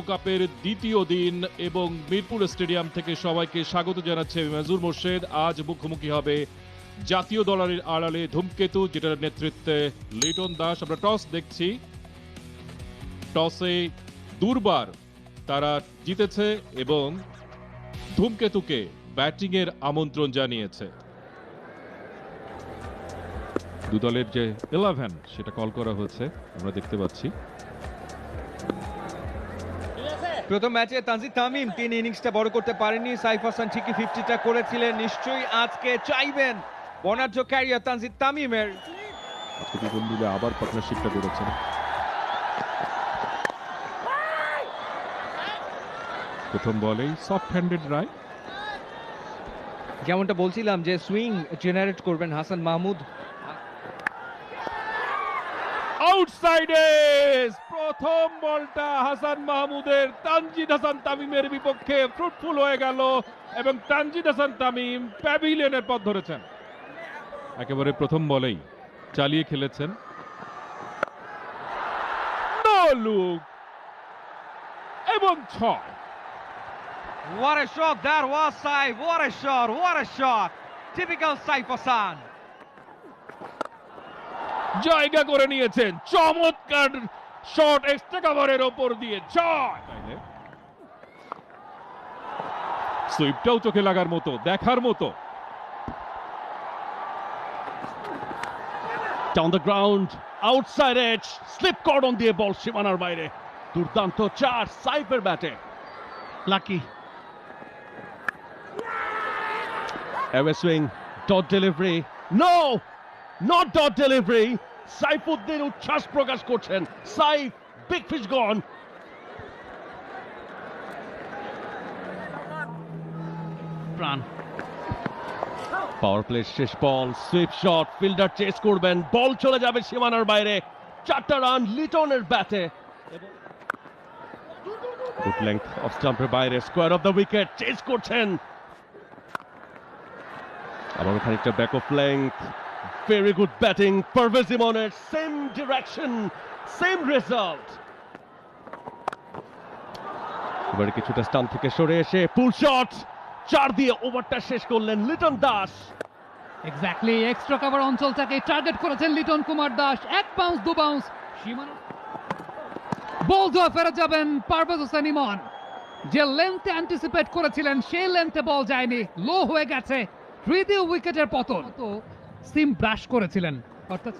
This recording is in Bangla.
কাপের দ্বিতীয় দিন এবং মিরপুর স্টেডিয়াম থেকে সবাইকে স্বাগত জানাচ্ছে মেজুর মোর্শেদ। আজ মুখোমুখি হবে জাতীয় দলের আড়ালে ধূমকেতু, যেটার নেতৃত্বে লিটন দাস। আমরা টস দেখছি, টসে দুর্বার তারা জিতেছে এবং ধূমকেতুকে ব্যাটিং এর আমন্ত্রণ জানিয়েছে। দু দলের যে 11 সেটা কল করা হয়েছে, আমরা দেখতে পাচ্ছি। প্রথম ম্যাচে তানজিদ তামিম 3 ইনিংসটা বড় করতে পারেননি। সাইফ হাসান ঠিকই 50টা করেছিলেন। নিশ্চয়ই আজকে চাইবেন বর্ণাঢ্য ক্যারিয়ার তানজিদ তামিমের। আজকে দুজন মিলে আবার পার্টনারশিপটা করেছেন। প্রথম বলেই সফট হ্যান্ডেড রায়। যেমনটা বলছিলাম যে সুইং জেনারেট করবেন হাসান মাহমুদ। আউটসাইডে প্রথম বলটা হাসান মাহমুদের তানজিদ হাসান তামিমের বিপক্ষে ফ্রুটফুল হয়ে গেল এবং তানজিদ হাসান তামিম প্যাভিলিয়নের পথ ধরেছেন। একেবারে প্রথম বলেই চালিয়ে খেলেছেন। নো লুক এবং 6। What a shot that was, Saif. What a shot. What a shot. Typical Saif Hassan. জায়গা করে নিয়েছেন, চমৎকার শট এক্সট্রা কভারের ওপর দিয়ে 6। সুইপটাও চোখে লাগার মতো, দেখার মতো। Down the ground, outside edge, slip cordon দিয়ে বল সীমানার বাইরে। দুর্দান্ত 4 সাইফের ব্যাটে। Lucky Ever swing, dot delivery. No! Not dot delivery. Saifuddin উচ্ছ্বাস প্রকাশ করছেন। Saif, big fish gone. প্রাণ পাওয়ার প্লে শেষ বল, সুইপ শট, ফিল্ডার চেস করবেন, বল চলে যাবে সীমানার বাইরে। 4টা রান লিটনের ব্যাটে। গুড লেংথ অফ স্টাম্পের বাইরে, square of the wicket, chase করছেন। আবার খানিকটা back of length, very good batting Parvez ইমনের, সেম ডিরেকশন, সেম রেজাল্ট। এবারে কিছুটা স্টাম্প থেকে সরে এসে পুল শট, 4 দিয়ে ওভারটা শেষ করলেন Liton Das. Exactly extra cover অঞ্চলটাকে টার্গেট করেছেন লিটন কুমার দাস। 1 বাউন্স 2 বাউন্স, সীমানা বল ধরে ফেরত যাবেন পারভেজ হোসেন ইমন। যে লেন্থে অ্যান্টিসিপেট করেছিলেন সেই লেন্থে বল যায়নি, লো হয়ে গেছে। তৃতীয় উইকেটের পতন। সিম ব্রাশ করেছিলেন অর্থাৎ